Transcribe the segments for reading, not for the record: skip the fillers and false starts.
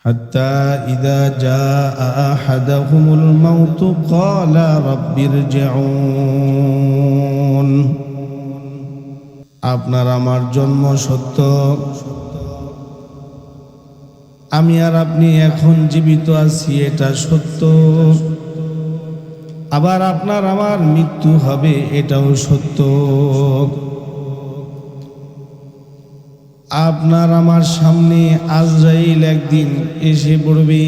حتى إذا جاء أحدهم الموت قال رب ارجعون আপনার আমার জন্ম সত্য, আমি আর আপনি এখন জীবিত আছি এটা সত্য, আবার আপনার আমার মৃত্যু হবে এটাও সত্য। আপনার আমার সামনে আজরাইল একদিন এসে পড়বে।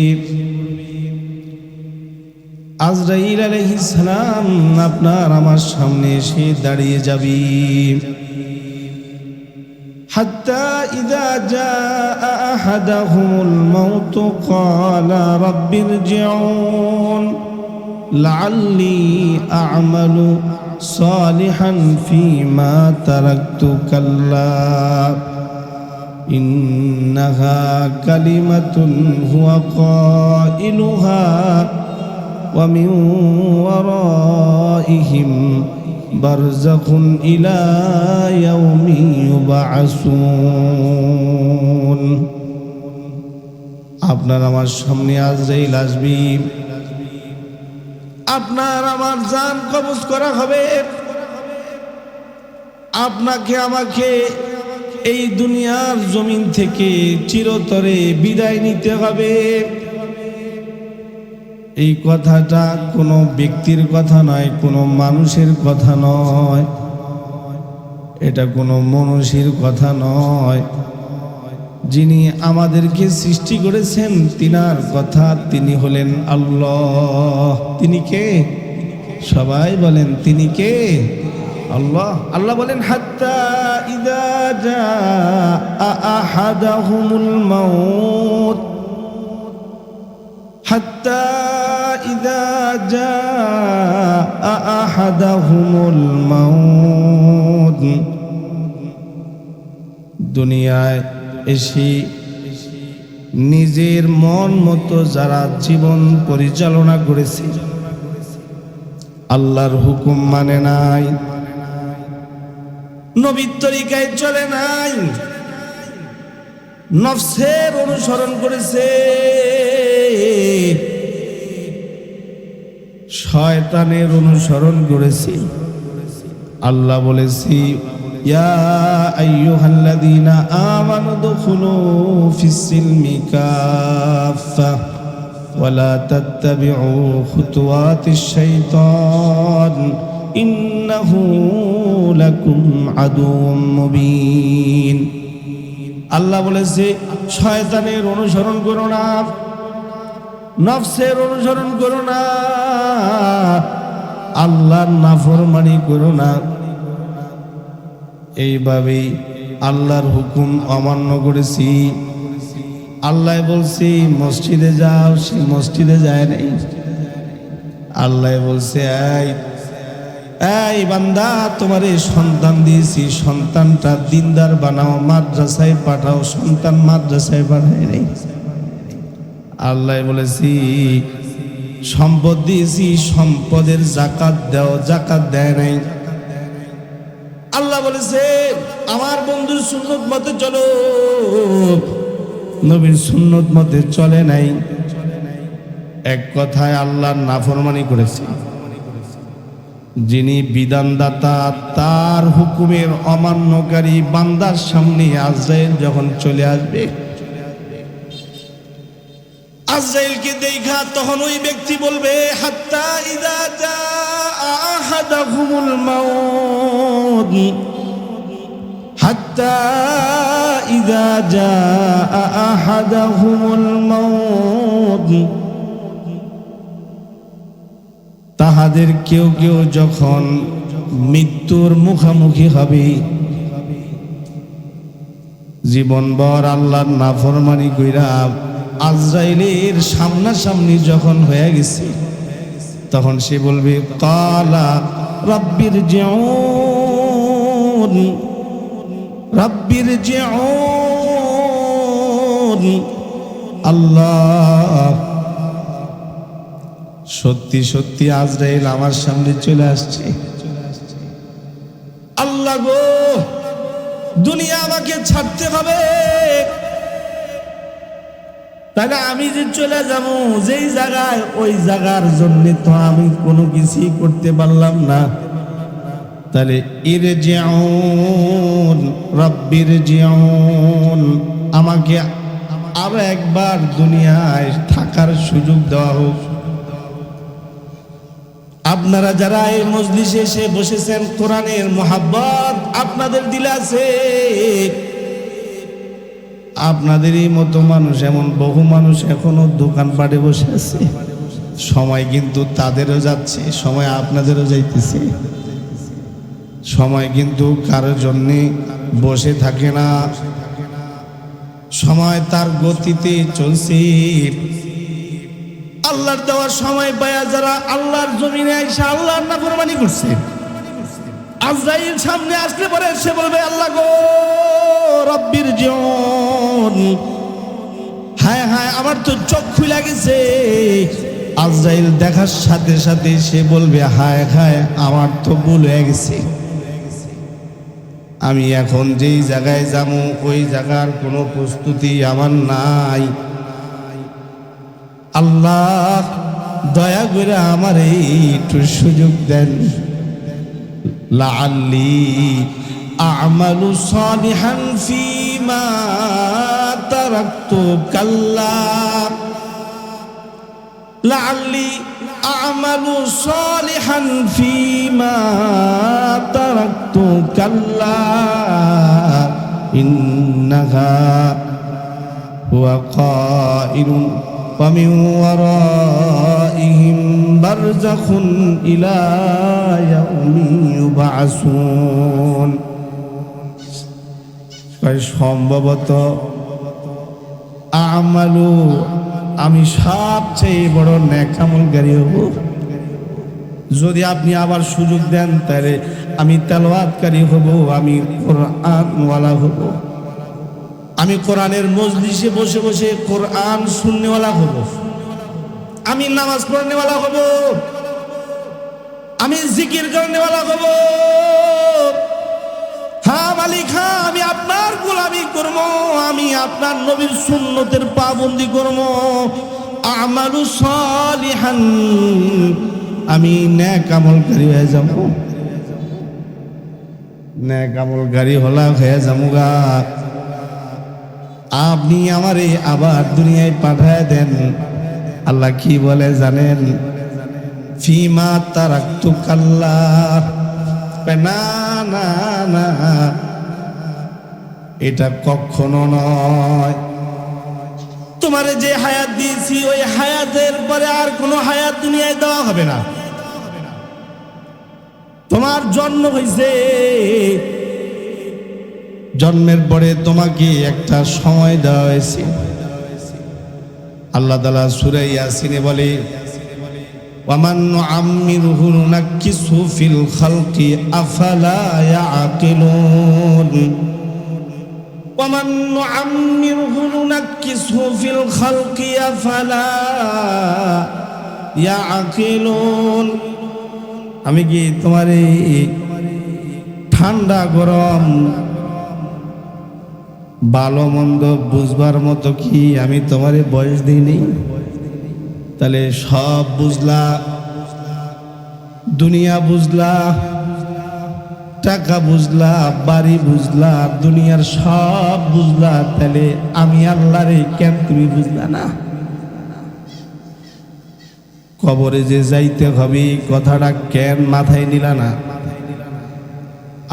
আজরাইল আলাইহিস সালাম আপনার আমার সামনে এসে দাঁড়িয়ে যাবে। হাত্তা ইযা জাআ আহাদাহুমুল মাউত ক্বালা রাব্বিরজিউন লাআল্লি আ'মালু সালিহান ফীমা তারাকতু কাল্লা ইন্নাহা কালিমাতুন হুয়া কাইলুহা ওয়া মিন ওয়ারাইহিম বারযাখুন ইলা ইয়াউমি ইউবআসুন। আপনার আমার সামনে আজরাইল আসবে, আপনার আমার জান কবজ করা হবে, আপনাকে আমাকে এই দুনিয়ার জমিন থেকে চিরতরে বিদায় নিতে হবে। এই কথাটা কোনো ব্যক্তির কথা নয়, কোনো মানুষের কথা নয়, এটা কোনো মনুষ্যের কথা নয়। যিনি আমাদেরকে সৃষ্টি করেছেন তিনার কথা, তিনি হলেন আল্লাহ। তিনি কে? সবাই বলেন তিনি কে? আল্লাহ। আল্লাহ বলেন হাত্তা ইযা জাআ আহাদাহুমুল মাউত, হাত্তা ইযা জাআ আহাদাহুমুল মাউত। দুনিয়ায় এসে নিজের মন মতো যারা জীবন পরিচালনা করেছে, আল্লাহর হুকুম মানে নাই, নবীর তরিকায় চলে নাই, নফসের অনুসরণ করেছে, শয়তানের অনুসরণ করেছে। আল্লাহ বলেছি ইয়া আইয়ুহাল্লাযীনা আমানু দুখুলু ফিস-সিলমি কাফা ওয়া লা তাত্তাবিউ খুতুওয়াতিশ শাইতান ইন্নাহু লাকুম আদুউম মুবিন। আল্লাহ বলেছে শয়তানের অনুসরণ করো না, নফসের অনুসরণ করো না, আল্লাহর নাফরমানি করো না। এইভাবেই আল্লাহর হুকুম অমান্য করেছি। আল্লাহ বলছি মসজিদে যাও, সে মসজিদে যায় নাই। আল্লাহ বলছে এই বান্দা, তোমারে সন্তান দিয়েছি, সন্তানটা দিনদার বানাও, মাদ্রাসায় পাঠাও, সন্তান মাদ্রাসায় পাঠায় নাই। আল্লাহ বলেছি সম্পদ দিয়েছি, সম্পদের যাকাত দাও, যাকাত দেয় নাই। আল্লাহ বলেছে আমার বন্ধুর সুন্নত মতে চলো, নবীর সুন্নত মতে চলে নাই। এক কথায় আল্লাহর নাফরমানি করেছে। যিনি বিধানদাতা, তার হুকুমের অমান্যকারী বান্দার সামনে আজরাইল যখন চলে আসবে, আজরাইলকে দেখা তখন ওই ব্যক্তি বলবে হাত্তা ইযা জাআ আহাদাহুমুল মাউত, হাত্তা ইযা জাআ আহাদাহুমুল মাউত। তাহাদের কেউ কেউ যখন মৃত্যুর মুখোমুখি হবে, জীবনভর আল্লাহর নাফরমানি কইরা আজরাইলের সামনাসামনি যখন হয়ে গেছে, তখন সে বলবে ক্বালা রাব্বিরজিউন, রাব্বিরজিউন। আল্লাহ, সত্যি সত্যি আজরাইল আমার সামনে চলে আসছে। আল্লাহ গো, দুনিয়া আমাকে ছাড়তে হবে, তাহলে আমি যে চলে যাব যেই জায়গায়, ওই জায়গার জন্য তো আমি কোনো কিছুই করতে পারলাম না। তাহলে ইরজিউন রাব্বিরজিউন, আমাকে আরো একবার দুনিয়ায় থাকার সুযোগ দেওয়া হোক। আপনারা যারা এই মজলিসে এসে বসেছেন, কোরআনের মোহাব্বত আপনাদের দিলে আছে। আপনাদেরই মতো মানুষ, এমন বহু মানুষ এখনো দোকানপাটে বসে আছে। সময় কিন্তু তাদেরও যাচ্ছে, সময় আপনাদেরও যাইতেছে। সময় কিন্তু কারোর জন্যে বসে থাকে না, সময় তার গতিতে চলছে। আল্লাহর দেওয়ার সময় পায়া যারা আল্লাহর জমিনে এসে আল্লাহর নাফরমানি করছে, আজরাইল সামনে আসলে পরে সে বলবে, আল্লাহ গো রব্বির জিউন, হায় হায় আমার তো চোখ খুলে গেছে। আজরাইল দেখার সাথে সাথে সে বলবে, হায় হায় আমার তো ভুল হয়ে গেছে, আমি এখন যেই জায়গায় যাবো ওই জায়গার কোনো প্রস্তুতি আমার নাই। আল্লাহ দয়া করে আমার একটু সুযোগ দেন। লাআল্লি আ'মালু সালিহান ফীমা তারাকতু কাল্লা, লাআল্লি আ'মালু সালিহান ফীমা তারাকতু কাল্লা ইন্নাহা হুয়া কাইলুন ওয়া মিন ওয়ারাইহিম বারযাখুন ইলা ইয়াউমি ইউবআসুন। সম্ভবত আমালু, আমি সবচেয়ে বড় নেক আমলকারী হব। যদি আপনি আবার সুযোগ দেন তাহলে আমি তেলাওয়াতকারী হব, আমি কোরআনওয়ালা হব, আমি কোরআনের মজলিসে বসে বসে কোরআন শুননেওয়ালা হব, আমি নামাজ পড়নেওয়ালা হব, আমি জিকির করনেওয়ালা হব। হ্যাঁ মালিক, হ্যাঁ আমি আপনার গোলামি করব, আমি আপনার নবীর সুন্নতের পাবন্দি করব। আমালু সালিহান, আমি নেক আমলকারী হয়ে যাব, নেক আমলকারী হয়ে যাবগা। আপনি আমারে আবার দুনিয়ায় পাঠায় দেন। আল্লাহ কি বলে জানেন? ফিমা তারাকতু কাল্লা, না না না, এটা কখনো নয়। তোমারে যে হায়াত দিয়েছি ওই হায়াতের পরে আর কোনো হায়াত দুনিয়ায় দেওয়া হবে না। তোমার জন্ম হয়েছে, জন্মের পরে তোমাকে একটা সময় দেওয়া হয়েছে। আল্লাহ তাআলা সূরা ইয়াসিনে বলে, ওয়ামান নুআম্মিরুহু নুনাক্কিসহু ফিল খালকি আফালা ইয়াকিলুন, ওয়ামান নুআম্মিরুহু নুনাক্কিসহু ফিল খালকি আফালা ইয়াকিলুন। আমি কি তোমার এই ঠান্ডা গরম ভালো মন্দ বুঝবার মতো কি আমি তোমারে বয়স দিইনি? তাহলে সব বুঝলা, দুনিয়া বুঝলা, টাকা বুঝলা, বাড়ি বুঝলা, দুনিয়ার সব বুঝলা, তাহলে আমি আল্লাহরে কেন তুমি বুঝলা না? কবরে যে যাইতে হবে কথাটা কেন মাথায় নিলা না?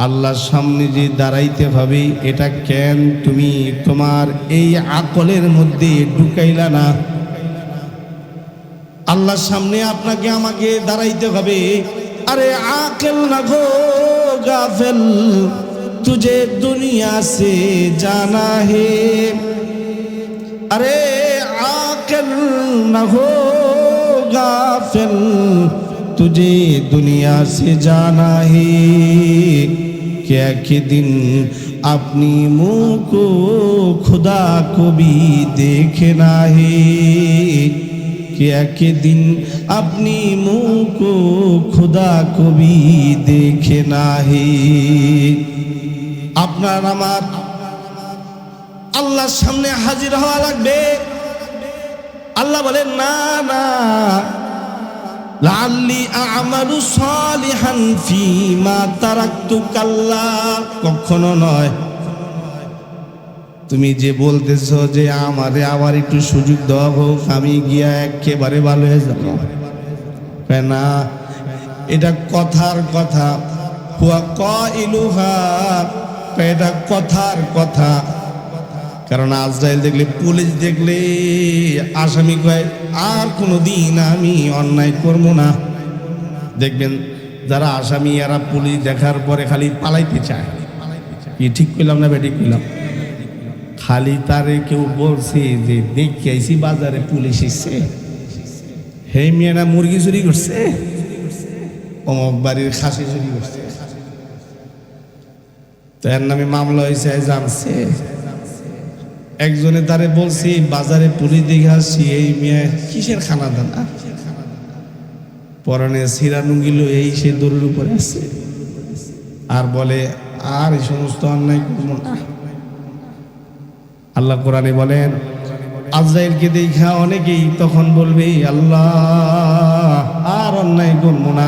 আল্লাহর সামনে যে দাঁড়াইতে হবে এটা কেন তুমি তোমার এই আকলের মধ্যে ঢুকাইলা না? আল্লাহর সামনে আপনাকে আমাকে দাঁড়াইতে হবে। আরে আকেল না গো গাফেল, তুঝে দুনিয়া সে জানা হে। আরে আকেল না গো গাফেল, तुझे दुनिया से जाना है। क्या के दिन अपनी मुँह को खुदा को भी देखना है। क्या के दिन अपनी मुँह को खुदा को भी देखना है। আপনার আমার আল্লাহর সামনে হাজির হওয়া লাগবে। আল্লাহ বলেন না না, লাআল্লি আ'মালু সালিহান ফীমা তারাকতু, কাল্লা, কখনো নয়। তুমি যে বলতেছো যে আমারে আবার একটু সুযোগ দেওয়া হোক, আমি গিয়া একেবারে ভালো হয়ে যাব, না, এটা কথার কথা। হুয়া কাইলুহা, এটা কথার কথা। কারণ আজরাইল দেখলে, পুলিশ দেখলে আসামি কয় আর কোনোদিন আমি অন্যায় করবো না। দেখবেন যারা আসামি এরা পুলিশ দেখার পরে খালি পালাইতে চায়। কি ঠিক কইলাম না বেঠিক কইলাম? খালি তারে কেউ বলছে যে দেখে আইসি বাজারে পুলিশ এসছে, হে মেয়েরা মুরগি চুরি করছে, অমুক বাড়ির খাসি চুরি করছে, তো এর নামে মামলা হয়েছে, জানছে। একজনে তারে বলছি বাজারে পুলিশ দেখে আসছি, এই মেয়ে কিসের খানা দানা, পরনে সিরা নুঙ্গিল, এই সে দৌড়ের উপরে আছে, আর বলে আর এই সমস্ত অন্যায় করবো না। আল্লাহ কোরআনে বলেন, আজরাইলকে দেখা অনেকেই তখন বলবে আল্লাহ আর অন্যায় করবো না,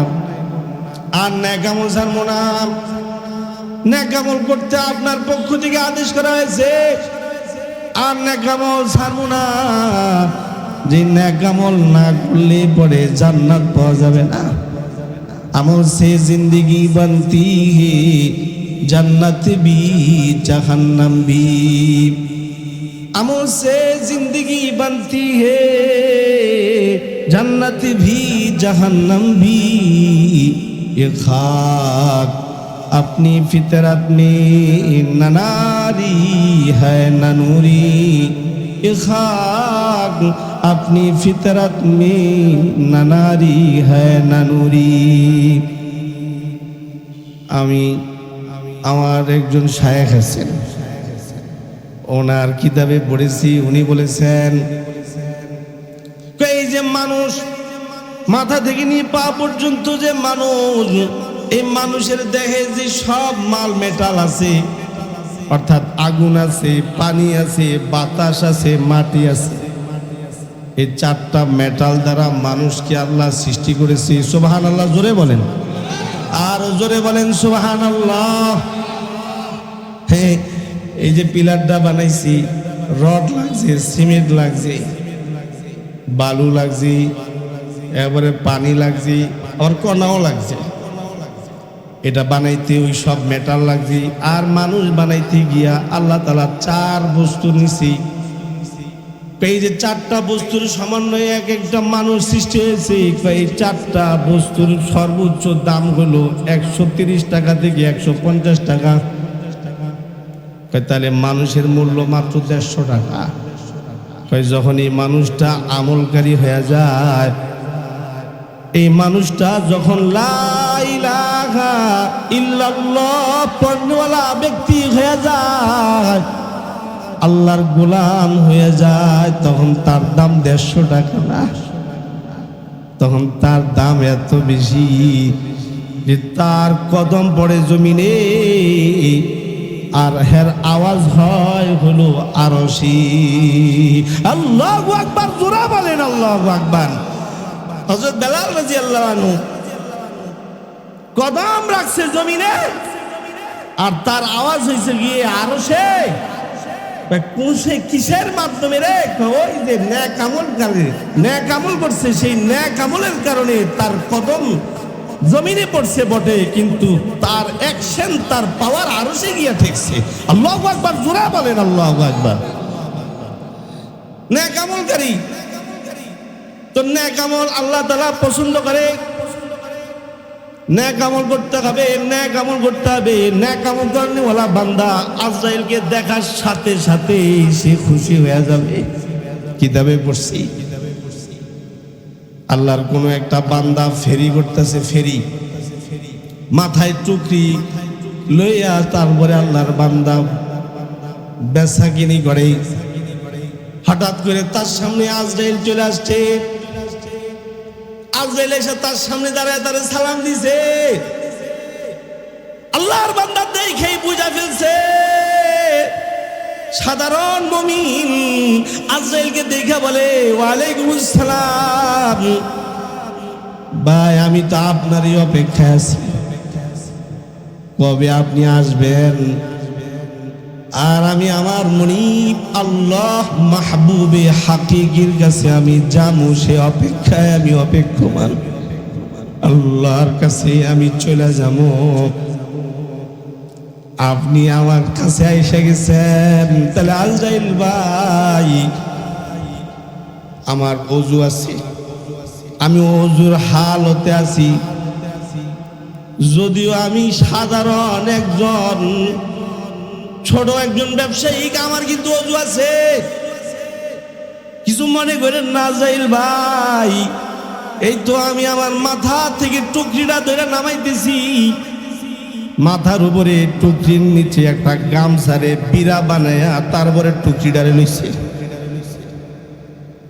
আর নেক আমল ছাড়বো না। নেক আমল করতে আপনার পক্ষ থেকে আদেশ করা হয়েছে, আর নেক আমল ছাড়বো না। যে নেক আমল না করলে পরে জান্নাত পাওয়া যাবে না। আমল সে জিন্দগি बनती है, जन्नत भी जहन्नम भी। আমল সে জিন্দগি बनती है, जन्नत भी जहन्नम भी। ये खाक अपनी फितरत में ननारी है ननूरी, ये खाक अपनी फितरत में ननारी है ननूरी। আমি আমার একজন শায়েখ আছেন, ওনার কিতাবে পড়েছি, উনি বলেছেন এই যে মানুষ মাথা থেকে নিয়ে পা পর্যন্ত যে মানুষ, এই মানুষের দেহে যে সব মাল মেটাল আছে, অর্থাৎ আগুন আছে, পানি আছে, বাতাস আছে, মাটি আছে, এই চারটা মেটাল দ্বারা মানুষকে আল্লাহ সৃষ্টি করেছে। সুবহানাল্লাহ জোরে বলেন, আর জোরে বলেন সুবহানাল্লাহ। হ্যাঁ, এই যে পিলারটা বানাইছি, রড লাগছে, সিমেন্ট লাগছে, বালু লাগছে, এবারে পানি লাগছে, আর কণাও লাগছে। এটা বানাইতে ওই সব মেটাল লাগছে। আর মানুষ বানাইতে গিয়া আল্লাহ তাআলা চার বস্তু নিছি। এই যে চারটা বস্তুর সমন্বয়ে এক একটা মানুষ সৃষ্টি হয়েছে। এই চারটা বস্তুর সর্বোচ্চ দাম হলো 130 টাকা থেকে 150 টাকা। তাহলে মানুষের মূল্য মাত্র 150 টাকা। যখন এই মানুষটা আমলকারী হয়ে যায়, এই মানুষটা যখন লা ইলাহা ইল্লাল্লাহ পড়নেওয়ালা ব্যক্তি হয়ে যায়, আল্লাহর গোলাম হয়ে যায়, তখন তার দাম 150 টাকা না, তখন তার দাম এত বেশি যে তার কদম পড়ে জমিনে, আর হের আওয়াজ হয় হলো আরশি। আল্লাহু আকবার, জোরে বলেন আল্লাহু আকবার। হযরত বেলাল রাদিয়াল্লাহু আনহু কদম রাখছে জমিনে, আর তার আওয়াজ হয়েছে গিয়ে আরশে। কিসের মাধ্যমে রে? ওই যে নেক আমল করে, নেক আমল করছে, সেই নেক আমলের কারণে তার কদম জমিনে পড়ছে বটে, কিন্তু তার অ্যাকশন, তার পাওয়ার আরশে গিয়া ঠেকছে। আল্লাহু আকবার, জোরে বলেন আল্লাহু আকবার। নেক আমলকারী তো নেক আমল আল্লাহ তাআলা পছন্দ করে। নেক আমল করতে হবে, নেক আমল করতে হবে। নেক আমল করেওয়ালা বান্দা আজরাইলকে দেখার সাথে সাথে সে খুশি হয়ে যাবে। কিতাবে পড়ছি, আল্লাহর কোন একটা বান্দা ফেরি করতেছে, ফেরি মাথায় টুকরি লইয়া, তারপরে আল্লাহর বান্দা বেচা কিনি করে। হঠাৎ করে তার সামনে আজরাইল চলে আসছে। আজরাইল এসে তার সামনে দাঁড়ায় তারে সালাম দিছে। আল্লাহর বান্দা দেখেই বুঝা ফেলছে সাধারণ মুমিন আজরাইলকে দেখা বলে, ওয়ালাইকুম আসসালাম ভাই, আমি তো আপনারই অপেক্ষায় আছি, কবে আপনি আসবেন? আর আমি আমার মুনিব আল্লাহ মাহবুবে হাকিকির কাছে আমি যাবো, সে অপেক্ষায় আমি অপেক্ষমান, আল্লাহর কাছে আমি চলে যাব। আপনি আমার কাছে এসে গেছেন, তাহলে আজরাইল ভাই আমার ওযু আছে, আমি ওযুর হালতে আছি, যদিও আমি সাধারণ একজন ছোট একজন ব্যবসায়িক, আমার কিন্তু ওযু আছে, কিছু মনে করেন না আজরাইল ভাই। এই তো আমি আমার মাথা থেকে টুকরিটা ধরে নামাইতেছি, মাথার উপরে টুকরির নিচে একটা গামছারে বিড়া বানায়া তারপরে টুকরিটারে লইছে,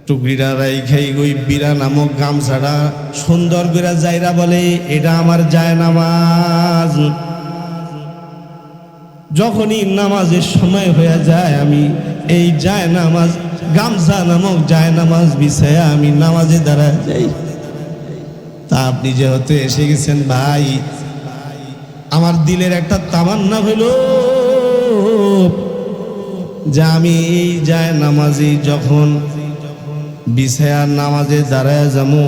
টুকরিটা রাইখাই ওই বিড়া নামক গামছাটা সুন্দর করে যাইরা বলে, এটা আমার জায়নামাজ। যখনই নামাজের সময় হয়ে যায়, আমি এই জায়নামাজ গামছা নামক জায়নামাজ বিছায়া আমি নামাজে দাঁড়ায় যাই। তা আপনি যেহেতু এসে গেছেন ভাই, আমার দিলের একটা তামান্না হইল যে আমি এই জায়নামাজে যখন বিছায়া নামাজে দাঁড়ায় যাবো,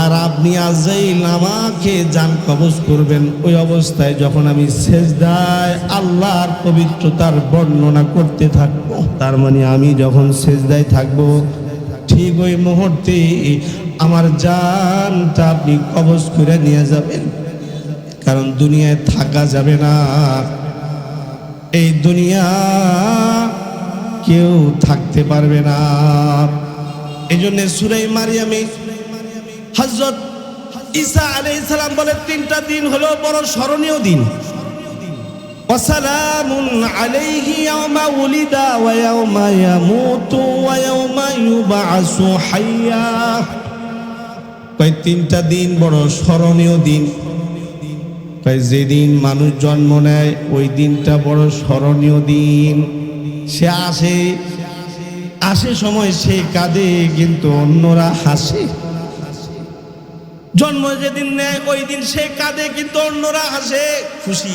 আর আপনি আজরাইল আমাকে জান কবজ করবেন, ওই অবস্থায় যখন আমি সেজদায় আল্লাহর পবিত্রতার বর্ণনা করতে থাকবো, তার মানে আমি যখন সেজদায় থাকবো, ঠিক ওই মুহূর্তে আমার জানটা আপনি কবজ করে নিয়ে যাবেন। কারণ দুনিয়ায় থাকা যাবে না, এই দুনিয়া কেউ থাকতে পারবে না। এই জন্য সূরা মারিয়ামে হযরত ঈসা আলাইহিস সালাম বলে, তিনটা দিন হলো বড় স্মরণীয় দিন। ওয়াসালামুন আলাইহি ইয়াওমা উলিদা ওয়া ইয়াওমা ইয়ামুতু ওয়া ইয়াওমা ইউবআসু হাইয়া। কয় তিনটা দিন বড় স্মরণীয় দিন। কয় যেদিন মানুষ জন্ম নেয় ওই দিনটা বড় স্মরণীয় দিন। সে আসে সময় সে কাঁদে, কিন্তু অন্যরা হাসে। জন্ম যেদিন নেয় ওই দিন সে কাঁদে, কিন্তু অন্যরা হাসে, খুশি।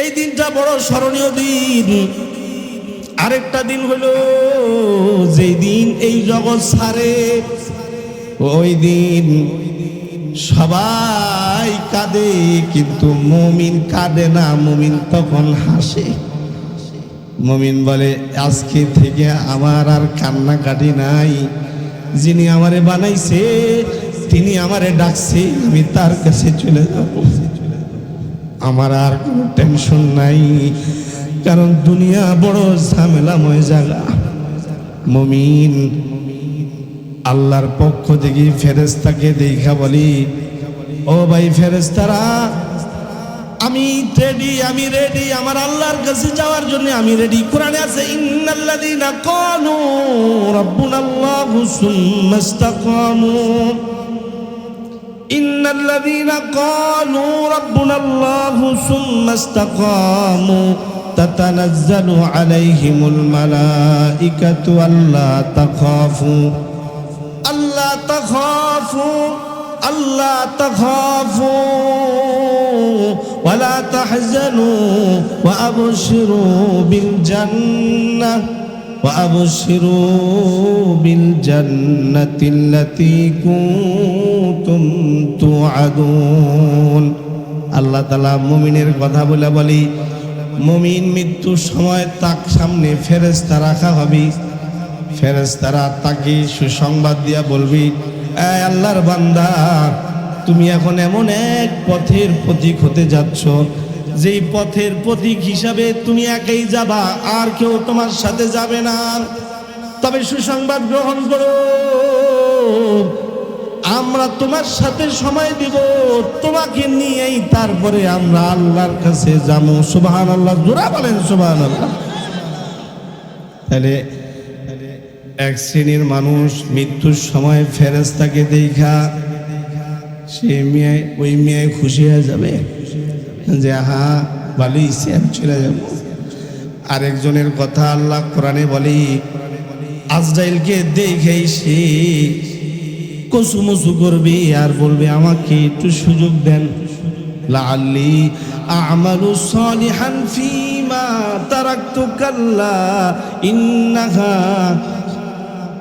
এই দিনটা বড় স্মরণীয় দিন। আরেকটা দিন হলো যেই দিন এই জগৎ ছাড়ে, ওই দিন সবাই কাঁদে, কিন্তু মুমিন কাঁদে না, মুমিন তখন হাসে। মুমিন বলে, আজকে থেকে আমার আর কান্নাকাটি নাই, যিনি আমারে বানাইছে তিনি আমারে ডাকছে, আমি তার কাছে চলে যাব, আমার আর কোনো টেনশন নাই। কারণ দুনিয়া বড় ঝামেলাময় জায়গা। মুমিন আল্লাহর পক্ষ থেকে ফেরেশতাকে দেখা বলি, ও ভাই ফেরেশতারা, আমি রেডি, আমার আল্লাহর কাছে যাওয়ার জন্য আমি রেডি। কোরআনে আছে, ইন্নাল্লাযীনা ক্বালু রাব্বুনাল্লাহু সুম্মা ইসতাকামু, ইন্নাল্লাযীনা ক্বালু রাব্বুনাল্লাহু সুম্মা ইসতাকামু তাতানাজ্জালু আলাইহিমুল মালাইকাতু আল্লা তাখাফু ওয়ালা তাহজানু ওয়া আবশিরু বিল জান্নাতিল্লাতী কুনতুম তুআদুন। আল্লাহ তাআলা মুমিনের কথা বলি, মুমিন মৃত্যুর সময় তার সামনে ফেরেশতা রাখা হবে। ফেরেশতারা তাকে সুসংবাদ দিয়া বলবি, এই আল্লাহর বান্দা, তুমি এখন এমন এক পথের প্রতীক হতে যাচ্ছ, যেই পথের প্রতীক হিসাবে তুমি একাই যাবা, আর কেউ তোমার সাথে যাবে না। তবে সুসংবাদ গ্রহণ করো, আমরা তোমার সাথে সময় দিব, তোমাকে নিয়েই তারপরে আমরা আল্লাহর কাছে যাবো। সুবহানাল্লাহ, জোরে বলেন সুবহানাল্লাহ। তাহলে এক শ্রেণীর মানুষ মৃত্যুর সময় ফেরেশতাকে দেখা ওই মেয়ে খুশি হয়ে যাবে যে হা ভালোই আমি চলে যাব। আরেকজনের কথা আল্লাহ কোরআনে বলে, আজরাইলকে দেখেই সে কসুমসু করবে আর বলবে আমাকে একটু সুযোগ দেন, লাআল্লি আ'মালু সালিহান ফীমা তারাকতু কাল্লা ইন্নাহা।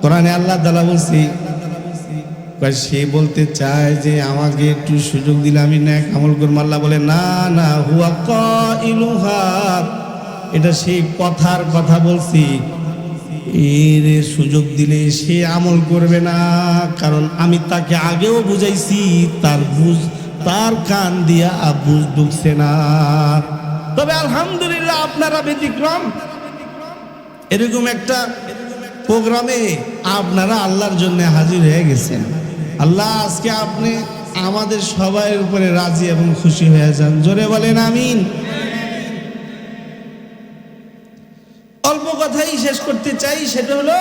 কোরআনে আল্লাহ তাআলা বলছে, সে বলতে চায় যে আমাকে একটু সুযোগ দিলে আমি নেক আমল করব। আল্লাহ বলে না না, হুয়া কাইলুহা, এটা সেই কথার কথা বলছি, এর সুযোগ দিলে সে আমল করবে না, কারণ আমি তাকে আগেও বুঝাইছি, তার কান দিয়া বুঝ ঢুকছে না। তবে আলহামদুলিল্লাহ আপনারা ব্যতিক্রম, এরকম একটা প্রোগ্রামে আপনারা আল্লাহর জন্য হাজির হয়ে গেছেন। আল্লাহ আজকে আপনি আমাদের সবার উপরে রাজি এবং খুশি হয়ে যান, জোরে বলেন আমিন। অল্প কথাই শেষ করতে চাই, সেটা হলো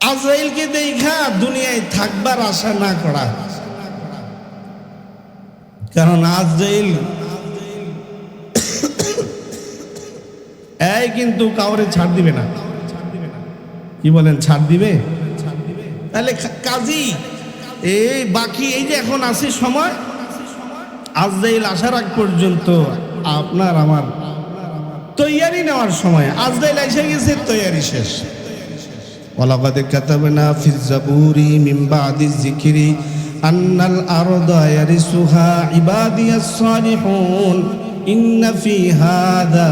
আজরাইলকে দেখা দুনিয়ায় থাকবার আশা না করা, কারণ আজরাইল এই কিন্তু কাউরে ছাড় দিবে না। কি বলেন, ছাড় দিবে? তাহলে কাজী এই বাকি এই যে এখন আছে সময়, আজরাইল আসার আগ পর্যন্ত আপনার আমার তৈয়ারি নেওয়ার সময়। আজরাইল এসে গেছে, তৈয়ারি শেষ। ওয়ালাকাদ কাতাবনা ফিজ জাবুরি মিন বাদিজ যিকরি আন্নাল আরদা ইয়ারিসুহা ইবাদিয়াস সালিহুন ইন্না ফি হাযা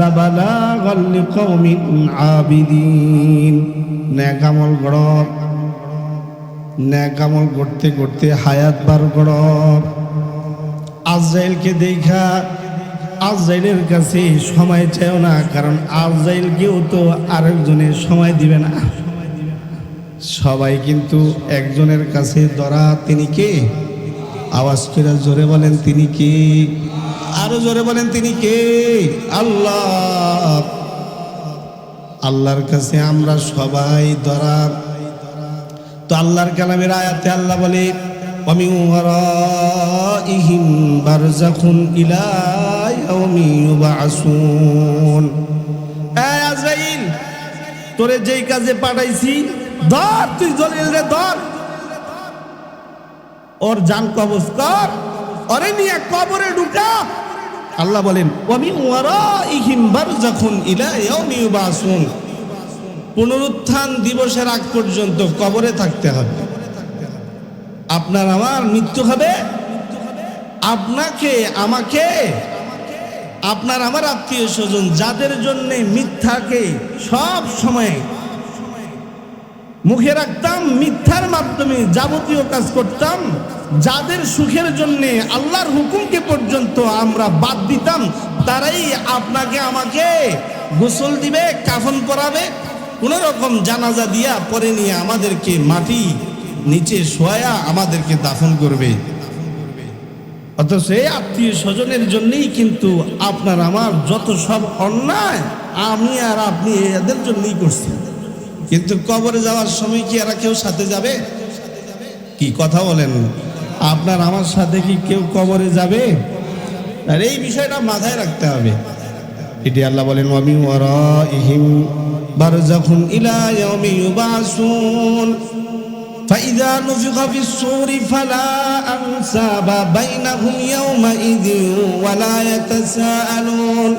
লাবালাগাল লিকাওমিন আবিদিন। নেক আমল গড়, নেক আমল করতে করতে হায়াত বার গড়। আজরাইলকে দেখা আজরাইলের কাছে সময় চাইও না, কারণ আজরাইলকেও তো আরেকজনের সময় দিবে না। সবাই কিন্তু একজনের কাছে ধরা। তিনি কে? আওয়াজ করে জোরে বলেন, তিনি কে? আরো জোরে বলেন, তিনি কে? আল্লাহ। আল্লাহর কাছে আমরা সবাই ধরা। তো আল্লাহর কালামের আয়াতে আল্লাহ বলে, وَمِنْ وَرَائِهِمْ بَرْزَخٌ إِلَى يَوْمِ يُبْعَثُونَ। এই আজরাইল, তোরে যেই কাজে পাঠাইছি, ধর, তুই জলিল রে ধর, ওর জান কবজ কর, ওরে নিয়ে কবরে ঢুকা। আল্লাহ বলেন, وَمِنْ وَرَائِهِمْ بَرْزَخٌ إِلَى يَوْمِ يُبْعَثُونَ। পুনরুত্থান দিবসের আগ পর্যন্ত কবরে থাকতে হবে। আপনার আমার মৃত্যু হবে, আপনাকে আমাকে, আপনার আমার আত্মীয় স্বজন যাদের জন্য মিথ্যাকে সব সময় মুখে রাখতাম, মিথ্যার মাধ্যমে যাবতীয় কাজ করতাম, যাদের সুখের জন্য আল্লাহর হুকুমকে পর্যন্ত আমরা বাদ দিতাম, তারাই আপনাকে আমাকে গোসল দিবে, কাফন পরাবে, কোন রকম জানাজা দিয়া পরে নিয়ে আমাদেরকে মাটি নিচে শোয়া আমাদেরকে দাফন করবে। অথচ এই আত্মীয় স্বজনের জন্যই কিন্তু আপনার আমার যত সব অন্যায় আমি আর আপনি এদের জন্যই করছি। কিন্তু কবরে যাওয়ার সময় কি এরা কেউ সাথে যাবে? কি কথা বলেন? আপনার আমার সাথে কি কেউ কবরে যাবে? আর এই বিষয়টা মাথায় রাখতে হবে। এটি আল্লাহ বলেন, ওয়ামিন ওয়ারাইহিম বারযাখুন ইলা ইয়াউমি ইউবাসুন فإذا نفخ في الصور فلا أنساب بينهم يومئذ ولا يتساءلون।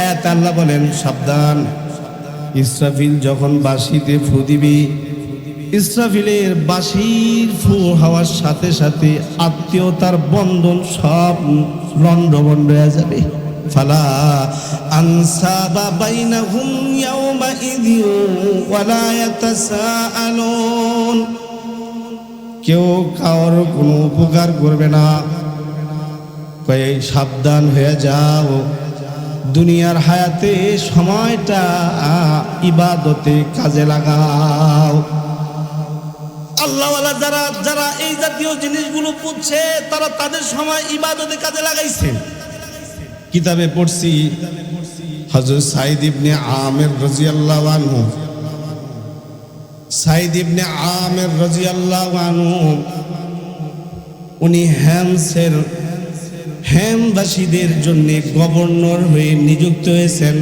আয়াত আল্লাহ বলেন, সাবধান, ইসরাফিল যখন বাঁশিতে ফু দিবে, ইসরাফিলের বাঁশির ফু হওয়ার সাথে সাথে আত্মীয়তার বন্ধন সব লণ্ডভণ্ড হয়ে যাবে। ফালা আনসাবা বাইনাহুম ইয়াউমাইযি ওয়ালা ইয়াতাসাআলুন। কেউ কারোর কোনো উপকার করবে না। কয়ে সাবধান হয়ে যাও, দুনিয়ার হায়াতে সময়টা ইবাদতে কাজে লাগাও। আল্লাহওয়ালা যারা যারা এই জাতীয় জিনিসগুলো বুঝছে, তারা তাদের সময় ইবাদতে কাজে লাগাইছে। কিতাবে পড়ছি, হযরত সাঈদ ইবনে আমির রাদিয়াল্লাহু আনহু, সাঈদ ইবনে আমির রাদিয়াল্লাহু আনহু উনি হেমবাসীদের জন্য গভর্নর হয়ে নিযুক্ত হয়েছেন।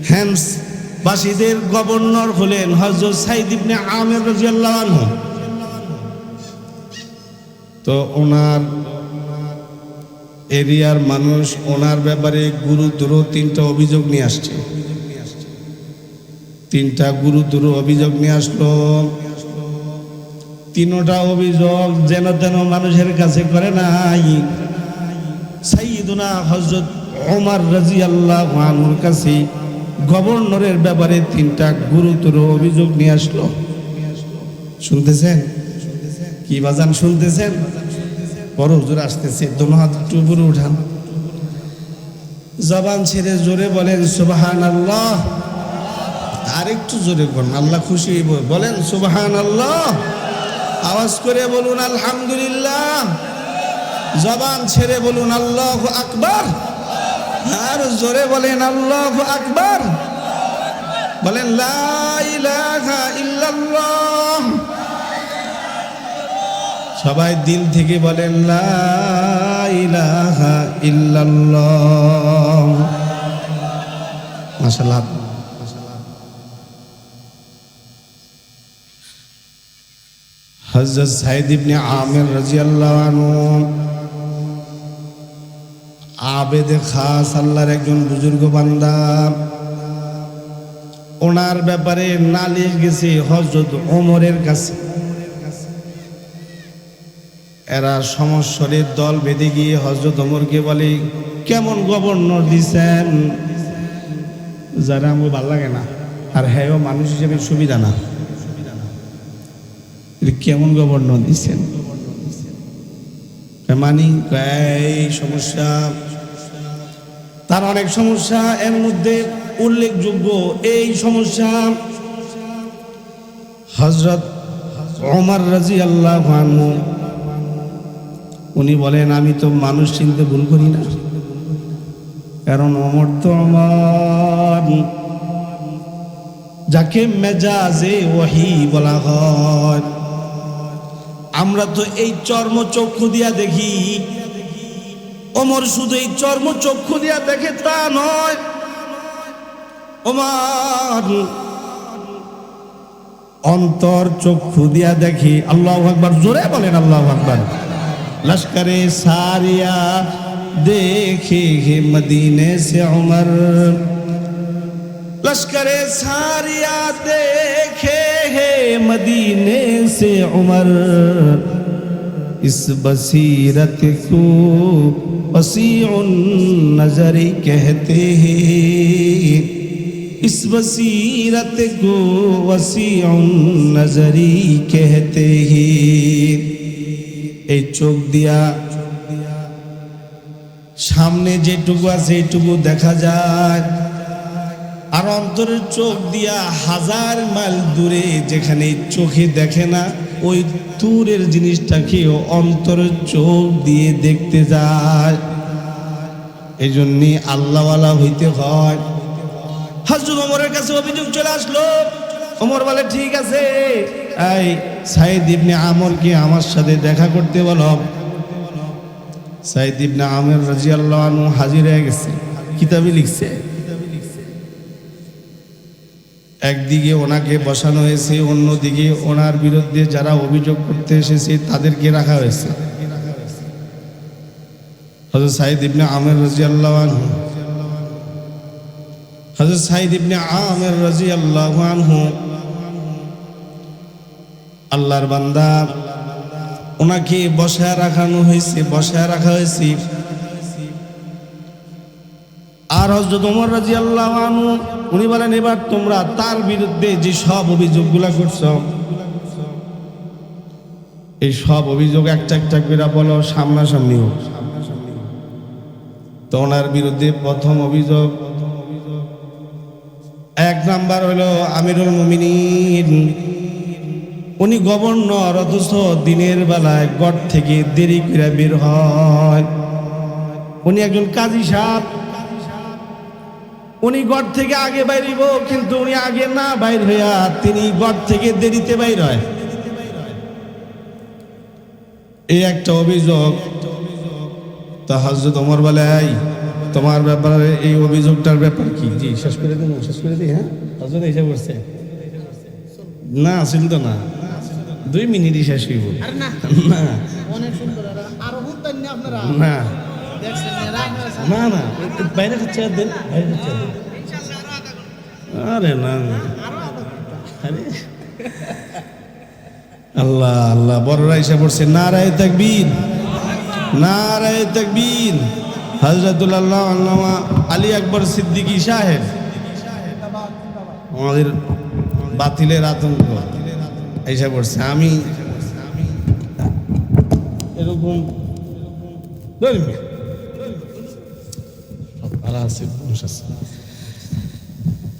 হেমবাসীদের গভর্নর হলেন হযরত সাইদ ইবনে আমের রাদিয়াল্লাহু আনহু। তো ওনার এরিয়ার মানুষ ওনার ব্যাপারে গুরুতর 3টা অভিযোগ নিয়ে আসছে। 3টা গুরুতর অভিযোগ নিয়ে আসলো। 3টা অভিযোগ যেন তেন মানুষের কাছে করে নাই, সাইয়্যিদুনা হযরত ওমর রাদিয়াল্লাহু আনহুর কাছে গভর্নরের ব্যাপারে 3টা গুরুতর অভিযোগ নিয়ে আসলো। শুনতেছেন কি বাজান? শুনতেছেন? বড় হুজুর আসতেছে, দোনো হাত একটু উপরে উঠান, জবান ছেড়ে জোরে বলেন সুবহানাল্লাহ। আর একটু জোরে বলেন, আল্লাহ খুশি হইব। বলেন সুবহানাল্লাহ। আওয়াজ করে বলুন আলহামদুলিল্লাহ। জবান ছেড়ে বলুন আল্লাহু আকবার। আর জোরে বলেন আল্লাহু আকবার। বলেন লা ইলাহা ইল্লাল্লাহ। সবাই দিল থেকে বলেন লা ইলাহা ইল্লাল্লাহ। মাশাআল্লাহ। হযরত সাইদ ইবনে আমের রাদিয়াল্লাহু আনহু আবেদে খাস, আল্লাহর একজন বুজুর্গ বান্দা। ওনার ব্যাপারে নালিশ গেছে হযরত ওমরের কাছে। এরা সমস্বরের দল বেঁধে গিয়ে হযরত ওমরকে বলে, কেমন গভর্নর দিছেন, যারা আমার ভালো লাগে না, আর হ্যাঁ মানুষ হিসেবে সুবিধা না, কেমন গভর্নর দিচ্ছেন? মানি এই সমস্যা, তার অনেক সমস্যা, এর মধ্যে উল্লেখযোগ্য এই সমস্যা। হযরত ওমর রাদিয়াল্লাহু আনহু উনি বলেন, আমি তো মানুষ চিনতে ভুল করি না, কারণ ওমর তো আমার, যাকে মেজাজে ওহী বলা হয়। আমরা তো এই চর্মচক্ষু দিয়া দেখি, ওমর শুধু এই চর্মচক্ষু দিয়া দেখে তা নয়, ওমর অন্তর চক্ষু দিয়া দেখি। আল্লাহু আকবার, জোরে বলেন আল্লাহু আকবার। লস্করে সারিয়া দেখে হে মদিনে সে উমর, লস্করে সারিয়া देखे है मदीने से उमर, इस बसीरत को वसीउन नजरी कहते हैं, इस बसीरत को वसीउन नजरी कहते हैं। এই চোখ দিয়া সামনে যেটুকু আছে এইটুকু দেখা যায়, আর অন্তরের চোখ দিয়া 1000 মাইল দূরে যেখানে চোখে দেখে না, ওই দূরের জিনিসটাকেও অন্তরের চোখ দিয়ে দেখতে যায়। এই জন্যে আল্লাহওয়ালা হইতে হয়। হযরত ওমরের কাছে অভিযোগ চলে আসলো। ওমর বলে, ঠিক আছে, এই সাইদ ইবনে আমরকে আমার সাথে দেখা করতে বলো। সাইদ ইবনে আমর রাদিয়াল্লাহু আনহু হাজির হয়ে গেছে, কিতাবে লিখছে। একদিকে ওনাকে বসানো হয়েছে, অন্যদিকে ওনার বিরুদ্ধে যারা অভিযোগ করতে এসেছে তাদেরকে রাখা হয়েছে। হযরত সাইদ ইবনে আমর রাদিয়াল্লাহু আনহু, হযরত সাইদ ইবনে আমর রাদিয়াল্লাহু আনহু আল্লাহর বান্দা, ওনাকে বসায় রাখানো হয়েছে, বসায় রাখা হয়েছে। আর হযরত ওমর রাদিয়াল্লাহু আনহু উনি বলেন, এবার তোমরা তার বিরুদ্ধে যে সব অভিযোগগুলা করছো, এই সব অভিযোগ একটা একটা করে বলো, সামনাসামনি হোক। তো ওনার বিরুদ্ধে প্রথম অভিযোগ, 1 নাম্বার হলো আমিরুল মুমিনিন, উনি গভর্নর, অথচ দিনের বেলায় গড় থেকে দেরি করে বের হয়। উনি একজন কাজী সাহেব, উনি গড় থেকে আগে বাইরিব, কিন্তু উনি আগে না বাইর হইয়া তিনি গড় থেকে দেরিতে বাইর হয়। এই একটা অভিযোগ। তা হযরত ওমর বলে, এই তোমার ব্যাপারে এই অভিযোগটার ব্যাপার কি? জি শেষ করে দিন, শেষ করে দিই। হ্যাঁ হযরত এসে বলছে না আসিল তো না, 2 মিনিটই শেষ হইব না না না না বাইরে হচ্ছে দেন, বাইরে হচ্ছে আরে না আরে আল্লাহ আল্লাহ, বড়রা এসে পড়ছে। নারায়ে তাকবীর, নারায়ে তাকবীর। হযরতুল আল্লামা আলী আকবর সিদ্দিকী সাহেব, আমাদের বাতিলের আতঙ্ক এসে পড়ছে। আমি এরকম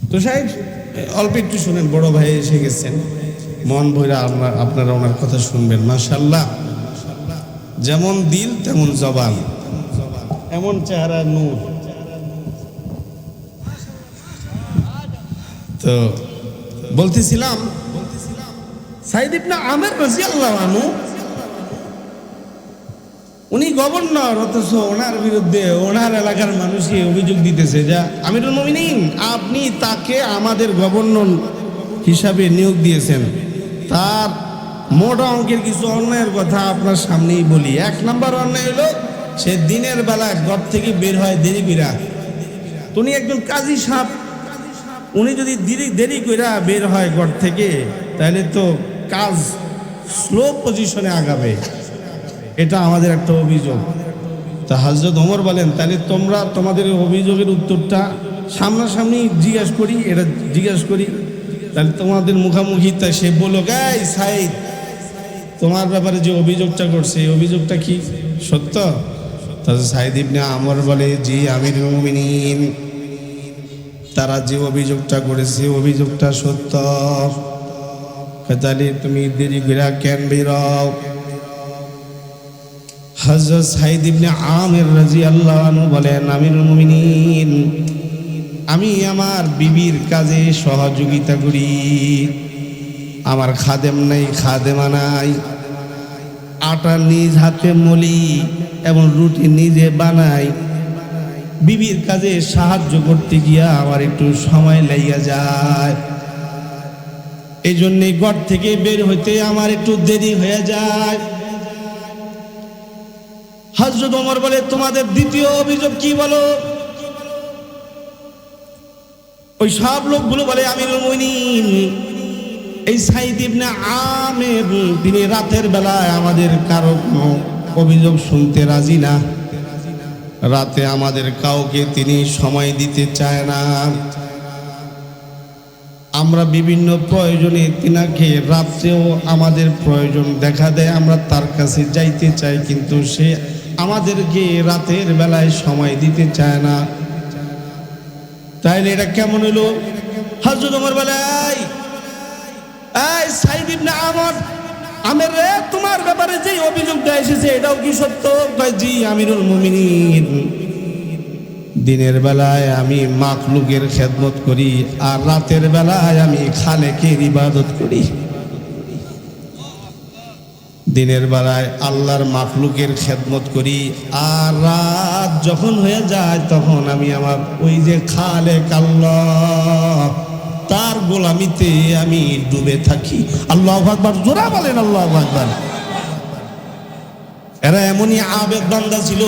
তো সাহেব অল্প একটু শুনেন, বড় ভাই এসে গেছেন, মন ভইরা আপনারা ওনার কথা শুনবেন। মাশাআল্লাহ, যেমন দিল তেমন জবান, এমন চেহারা নূর। তো বলতেছিলাম সাইদ ইবনে আমের রাদিয়াল্লাহু আনহু, উনি গভর্নর, অথচ ওনার বিরুদ্ধে ওনার এলাকার মানুষই অভিযোগ দিতেছে যে আমিরুল মুমিনিন, আপনি তাকে আমাদের গভর্নর হিসাবে নিয়োগ দিয়েছেন, তার মোটা অঙ্কের কিছু অন্যায়ের কথা আপনার সামনেই বলি। 1 নম্বর অন্যায় হলো, সে দিনের বেলা ঘর থেকে বের হয় দেরি কইরা। উনি একজন কাজী সাহেব, উনি যদি দেরি কইরা বের হয় ঘর থেকে, তাহলে তো কাজ স্লো পজিশনে আগাবে, এটা আমাদের একটা অভিযোগ। তা হযরত ওমর বলেন, তাহলে তোমরা তোমাদের অভিযোগের উত্তরটা সামনাসামনি জিজ্ঞাসা করি, এটা জিজ্ঞাসা করি, তাহলে তোমাদের মুখামুখি। তা সে বলল, গাই সাইদ, তোমার ব্যাপারে যে অভিযোগটা করছে এই অভিযোগটা কি সত্য? তাহলে সাইদ ইবনে আমর বলে, জি আমিরুল মুমিনিন, তারা যে অভিযোগটা করেছে অভিযোগটা সত্য। তাহলে তুমি দেরি করে কেন বেরাও? হযরত সাইদ ইবনে আমির রাদিয়াল্লাহু আনহু বলেন, আমিরুল মুমিনিন, আমি আমার বিবির কাজে সহযোগিতা করি, আমার খাদেম নাই, খাদেমা নাই, আটা নিজ হাতে মলি এবং রুটি নিজে বানাই। বিবির কাজে সাহায্য করতে গিয়া আমার একটু সময় লেগে যায়, এই জন্যে ঘর থেকে বের হইতে আমার একটু দেরি হয়ে যায়। হযরত ওমর বলে, তোমাদের দ্বিতীয় অভিযোগ কি বলো? ওই সব লোকগুলো বলে, আমিরুল মুমিনিন, এই সাইদ ইবনে আমের তিনি রাতের বেলায় আমাদের কারো অভিযোগ শুনতে রাজি না, রাতে আমাদের কাউকে তিনি সময় দিতে চায় না। আমরা বিভিন্ন প্রয়োজনে তিনাকে, রাত্রেও আমাদের প্রয়োজন দেখা দেয়, আমরা তার কাছে যাইতে চাই, কিন্তু সে আমাদেরকে রাতের বেলায় সময় দিতে চায় না। তাইলে এটা কেমন হলো? হযরত ওমর বলে, এই সাইদ ইবনে আমের রে, তোমার ব্যাপারে যে অভিযোগটা এসেছে এটাও কি সত্য? জি আমিরুল মুমিনিন, দিনের বেলায় আমি মাখলুকের খেদমত করি, আর রাতের বেলায় আমি খালেকের ইবাদত করি। দিনের বেলায় আল্লাহর মাখলুকের খেদমত করি, আর রাত যখন হয়ে যায় তখন আমি আমার ওই যে খালেক আল্লাহ, তার গোলামিতে আমি ডুবে থাকি। আল্লাহু আকবার, জোরে বলেন আল্লাহু আকবার। এরা এমনই আবেদ বান্দা ছিল,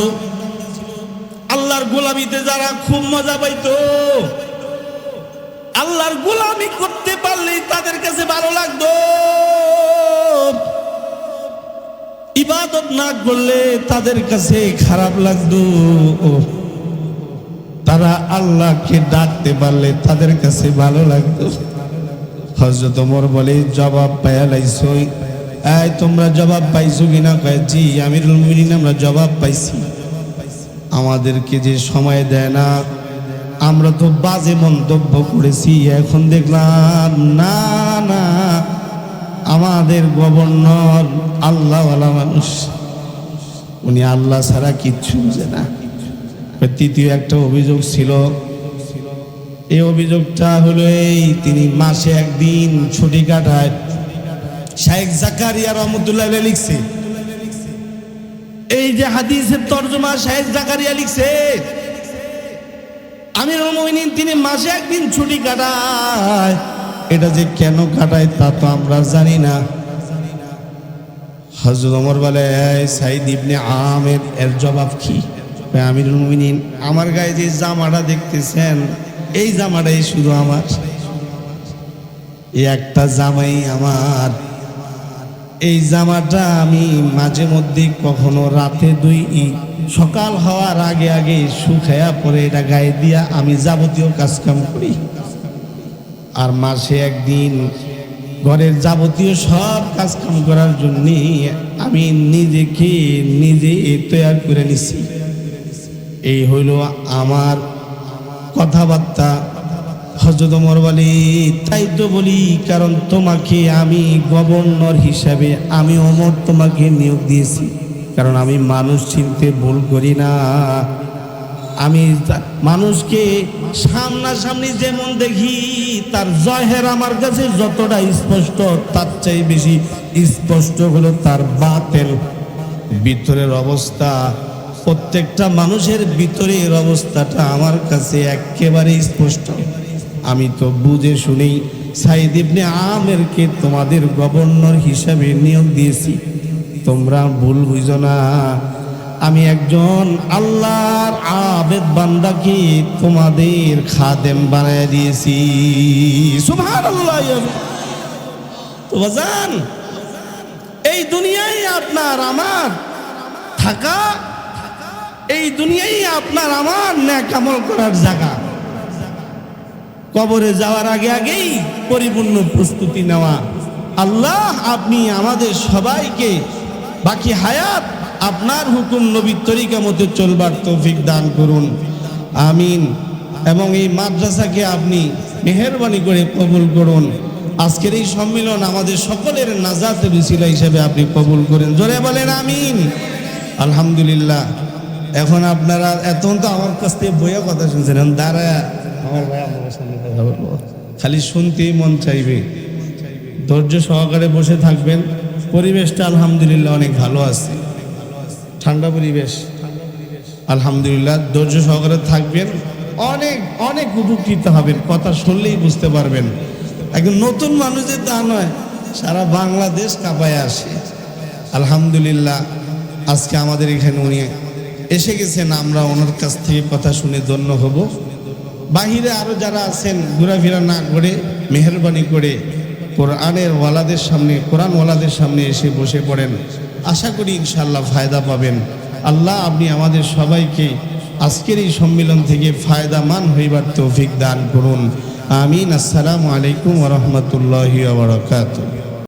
আল্লাহর গোলামিতে যারা খুব মজা পাইতো, আল্লাহর গোলামি করতে পারলেই তাদের কাছে ভালো লাগতো, ইবাদত না করলে তাদের কাছে খারাপ লাগতো। তারা আল্লাহকে ডাকতে পারলে তাদের কাছে ভালো লাগতো। হযরত ওমর বলে, জবাব পাইয়া লাইছো? এই তোমরা জবাব পাইছো কিনা? কয়, জি আমিরুল মুমিনিন, আমরা জবাব পাইছি। আমাদেরকে যে সময় দেয় না, আমরা তো বাজে মন্তব্য করেছি, এখন দেখলাম না না, আমাদের গভর্নর আল্লাহওয়ালা মানুষ, উনি আল্লাহ ছাড়া কিচ্ছু বুঝে না। তৃতীয় একটা অভিযোগ ছিল, এই অভিযোগটা হলো এই, তিনি মাসে একদিন ছুটি কাটায়। শাইখ জাকারিয়া রহমতুল্লাহ লিখছে, এই যে হাদিসের তর্জমা শাহেখ জাকারিয়া লিখছে, আমিরুল মুমিনিন তিনি মাসে একদিন ছুটি কাটায়। এটা যে কেন কাটায় তা তো আমরা জানি না। হযরত ওমর বলে, সাইদ ইবনে আমের এর জবাব কি? আমিরুল মুমিনিন, আমার গায়ে যে জামাটা দেখতেছেন এই জামাটাই শুধু আমার, এই একটা জামাই আমার। এই জামাটা আমি মাঝে মধ্যে কখনো রাতে ধুই, সকাল হওয়ার আগে আগে শুকায়া পরে এটা গায়ে দিয়া আমি যাবতীয় কাজকাম করি। আর মাসে একদিন ঘরের যাবতীয় সব কাজকাম করার জন্য আমি নিজেকে নিজে তৈরি করে নিছি। এই হইল আমার কথাবার্তা। হযরত ওমর বলি, তাই তো বলি, কারণ তোমাকে আমি গভর্নর হিসাবে আমি ওমর তোমাকে নিয়োগ দিয়েছি, কারণ আমি মানুষ চিনতে ভুল করি না। আমি মানুষকে সামনাসামনি যেমন দেখি তার জহের আমার কাছে যতটা স্পষ্ট তার চেয়ে বেশি স্পষ্ট হলো তার বাতের ভিতরের অবস্থা। প্রত্যেকটা মানুষের ভিতরের অবস্থাটা আমার কাছে একেবারে স্পষ্ট। আমি তো বুঝে শুনেই সাইদ ইবনে আমেরকে তোমাদের গভর্নর হিসাবে নিয়োগ দিয়েছি। তোমরা ভুল বুঝো না, আমি একজন আল্লাহর আবেদ বান্দাকে তোমাদের খাদেম বানায় দিয়েছি। সুবহানাল্লাহ। তো বাজান, এই দুনিয়ায় আপনার আমার থাকা, এই দুনিয়ায় আপনার আমার নেক আমল করার জায়গা। কবরে যাওয়ার আগে আগেই পরিপূর্ণ প্রস্তুতি নেওয়া। আল্লাহ আপনি আমাদের সবাইকে বাকি হায়াত আপনার হুকুম নবীর তরিকা মতো চলবার তৌফিক দান করুন, আমিন। এবং এই মাদ্রাসাকে আপনি মেহেরবানি করে কবুল করুন। আজকের এই সম্মিলন আমাদের সকলের নাজাতের উসিলা হিসেবে আপনি কবুল করেন। জোরে বলেন আমিন। আলহামদুলিল্লাহ। এখন আপনারা এতক্ষণ তো আমার কাছ থেকে বইয়া কথা শুনছেন, দাঁড়া আমার ভাই আপনার সামনে কথা বলবো, খালি শুনতেই মন চাইবে। ধৈর্য সহকারে বসে থাকবেন। পরিবেশটা আলহামদুলিল্লাহ অনেক ভালো আছে, ঠান্ডা পরিবেশ আলহামদুলিল্লাহ। ধৈর্য সহকারে থাকবেন, অনেক অনেক উপকৃত হবেন। কথা শুনলেই বুঝতে পারবেন। একজন নতুন মানুষের তা নয়, সারা বাংলাদেশ কাঁপায় আসে। আলহামদুলিল্লাহ আজকে আমাদের এখানে উনি এসে গেছেন, আমরা ওনার কাছ থেকে কথা শুনে ধন্য হব। বাহিরে আরও যারা আছেন ঘোরাফেরা না করে মেহেরবানি করে কোরআনের ওয়ালাদের সামনে, কোরআন ওয়ালাদের সামনে এসে বসে পড়েন। আশা করি ইনশাআল্লাহ ফায়দা পাবেন। আল্লাহ আপনি আমাদের সবাইকে আজকের এই সম্মেলন থেকে ফায়দামান হইবার তৌফিক দান করুন, আমিন। আসসালামু আলাইকুম ওয়া রাহমাতুল্লাহি ওয়া বারাকাতুহু।